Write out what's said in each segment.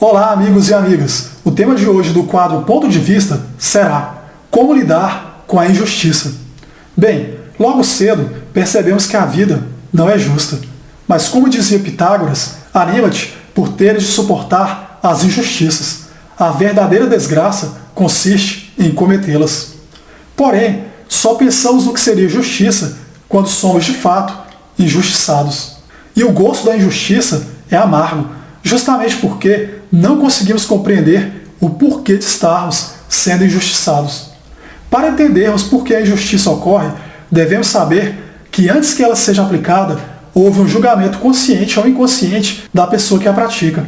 Olá, amigos e amigas! O tema de hoje do quadro Ponto de Vista será como lidar com a injustiça. Bem, logo cedo percebemos que a vida não é justa. Mas como dizia Pitágoras, anima-te por teres de suportar as injustiças. A verdadeira desgraça consiste em cometê-las. Porém, só pensamos no que seria justiça quando somos de fato injustiçados. E o gosto da injustiça é amargo, justamente porque não conseguimos compreender o porquê de estarmos sendo injustiçados. Para entendermos por que a injustiça ocorre, devemos saber que antes que ela seja aplicada, houve um julgamento consciente ou inconsciente da pessoa que a pratica.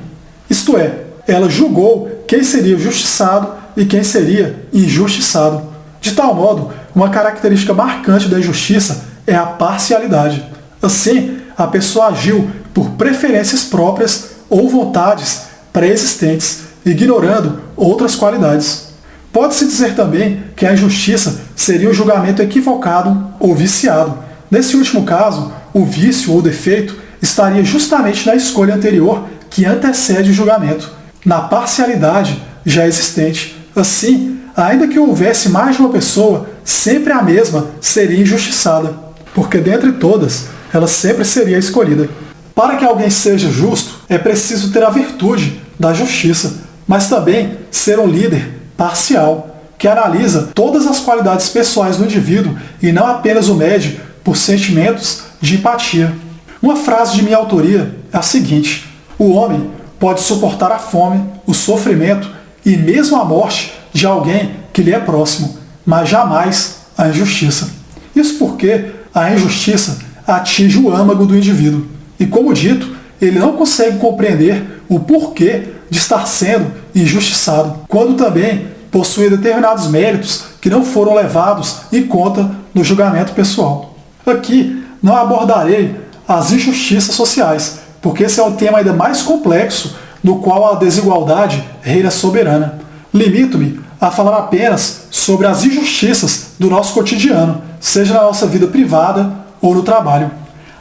Isto é, ela julgou quem seria justiçado e quem seria injustiçado. De tal modo, uma característica marcante da injustiça é a parcialidade. Assim, a pessoa agiu por preferências próprias ou vontades pré-existentes, ignorando outras qualidades. Pode-se dizer também que a injustiça seria um julgamento equivocado ou viciado. Nesse último caso, o vício ou defeito estaria justamente na escolha anterior que antecede o julgamento, na parcialidade já existente. Assim, ainda que houvesse mais de uma pessoa, sempre a mesma seria injustiçada, porque dentre todas, ela sempre seria escolhida. Para que alguém seja justo, é preciso ter a virtude da justiça, mas também ser um líder parcial, que analisa todas as qualidades pessoais do indivíduo e não apenas o mede por sentimentos de empatia. Uma frase de minha autoria é a seguinte: o homem pode suportar a fome, o sofrimento e mesmo a morte de alguém que lhe é próximo, mas jamais a injustiça. Isso porque a injustiça atinge o âmago do indivíduo. E como dito, ele não consegue compreender o porquê de estar sendo injustiçado, quando também possui determinados méritos que não foram levados em conta no julgamento pessoal. Aqui não abordarei as injustiças sociais, porque esse é um tema ainda mais complexo, no qual a desigualdade reina soberana. Limito-me a falar apenas sobre as injustiças do nosso cotidiano, seja na nossa vida privada ou no trabalho.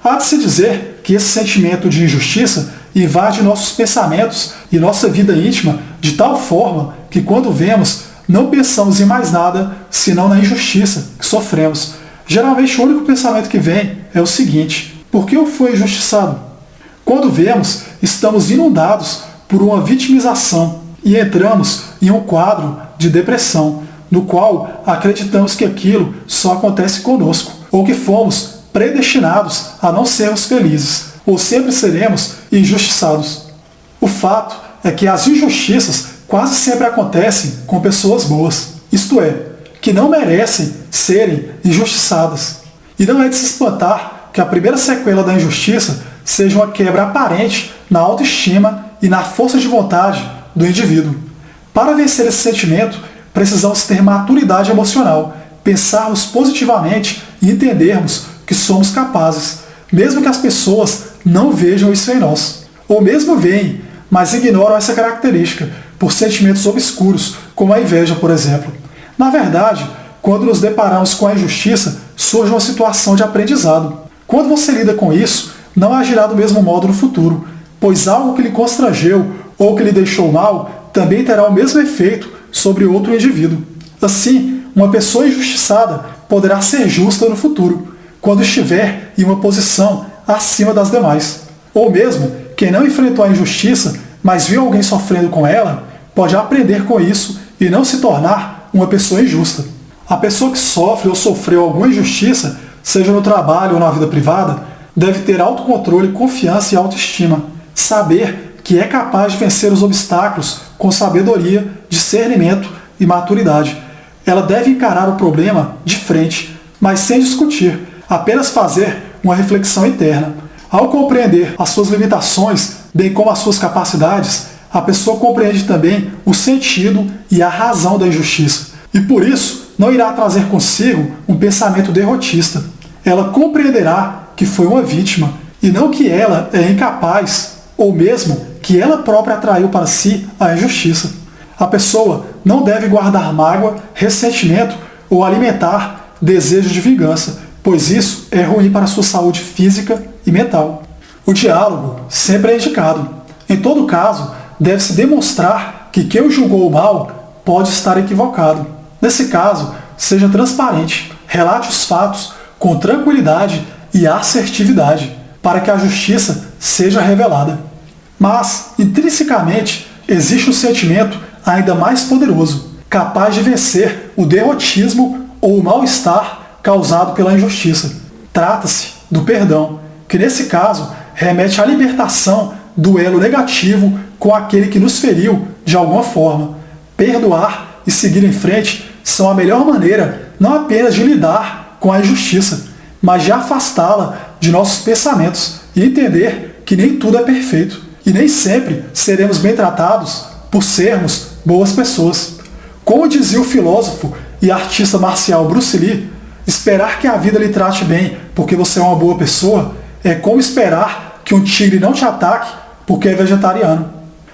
Há de se dizer que esse sentimento de injustiça invade nossos pensamentos e nossa vida íntima de tal forma que quando vemos, não pensamos em mais nada senão na injustiça que sofremos. Geralmente o único pensamento que vem é o seguinte: por que eu fui injustiçado? Quando vemos, estamos inundados por uma vitimização e entramos em um quadro de depressão, no qual acreditamos que aquilo só acontece conosco, ou que fomos predestinados a não sermos felizes, ou sempre seremos injustiçados. O fato é que as injustiças quase sempre acontecem com pessoas boas, isto é, que não merecem serem injustiçadas. E não é de se espantar que a primeira sequela da injustiça seja uma quebra aparente na autoestima e na força de vontade do indivíduo. Para vencer esse sentimento, precisamos ter maturidade emocional, pensarmos positivamente e entendermos que somos capazes, mesmo que as pessoas não vejam isso em nós. Ou mesmo veem, mas ignoram essa característica, por sentimentos obscuros, como a inveja, por exemplo. Na verdade, quando nos deparamos com a injustiça, surge uma situação de aprendizado. Quando você lida com isso, não agirá do mesmo modo no futuro, pois algo que lhe constrangeu ou que lhe deixou mal também terá o mesmo efeito sobre outro indivíduo. Assim, uma pessoa injustiçada poderá ser justa no futuro, quando estiver em uma posição acima das demais. Ou mesmo, quem não enfrentou a injustiça, mas viu alguém sofrendo com ela, pode aprender com isso e não se tornar uma pessoa injusta. A pessoa que sofre ou sofreu alguma injustiça, seja no trabalho ou na vida privada, deve ter autocontrole, confiança e autoestima. Saber que é capaz de vencer os obstáculos com sabedoria, discernimento e maturidade. Ela deve encarar o problema de frente, mas sem discutir, apenas fazer uma reflexão interna. Ao compreender as suas limitações, bem como as suas capacidades, a pessoa compreende também o sentido e a razão da injustiça. E por isso, não irá trazer consigo um pensamento derrotista. Ela compreenderá que foi uma vítima, e não que ela é incapaz, ou mesmo que ela própria atraiu para si a injustiça. A pessoa não deve guardar mágoa, ressentimento ou alimentar desejo de vingança, pois isso é ruim para a sua saúde física e mental. O diálogo sempre é indicado. Em todo caso, deve-se demonstrar que quem o julgou mal pode estar equivocado. Nesse caso, seja transparente, relate os fatos com tranquilidade e assertividade, para que a justiça seja revelada. Mas, intrinsecamente, existe um sentimento ainda mais poderoso, capaz de vencer o derrotismo ou o mal-estar causado pela injustiça. Trata-se do perdão, que nesse caso remete à libertação do elo negativo com aquele que nos feriu de alguma forma. Perdoar e seguir em frente são a melhor maneira não apenas de lidar com a injustiça, mas de afastá-la de nossos pensamentos e entender que nem tudo é perfeito e nem sempre seremos bem tratados por sermos boas pessoas. Como dizia o filósofo e artista marcial Bruce Lee, esperar que a vida lhe trate bem porque você é uma boa pessoa é como esperar que um tigre não te ataque porque é vegetariano.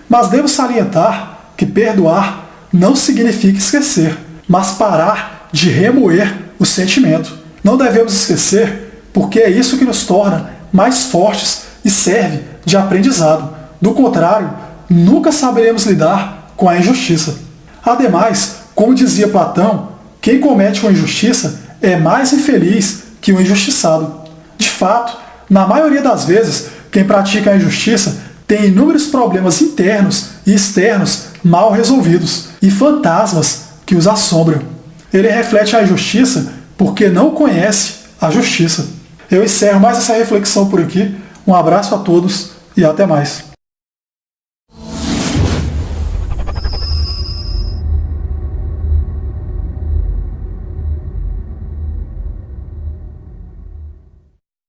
Mas devo salientar que perdoar não significa esquecer, mas parar de remoer o sentimento. Não devemos esquecer porque é isso que nos torna mais fortes e serve de aprendizado. Do contrário, nunca saberemos lidar com a injustiça. Ademais, como dizia Platão, quem comete uma injustiça é mais infeliz que o injustiçado. De fato, na maioria das vezes, quem pratica a injustiça tem inúmeros problemas internos e externos mal resolvidos e fantasmas que os assombram. Ele reflete a injustiça porque não conhece a justiça. Eu encerro mais essa reflexão por aqui. Um abraço a todos e até mais.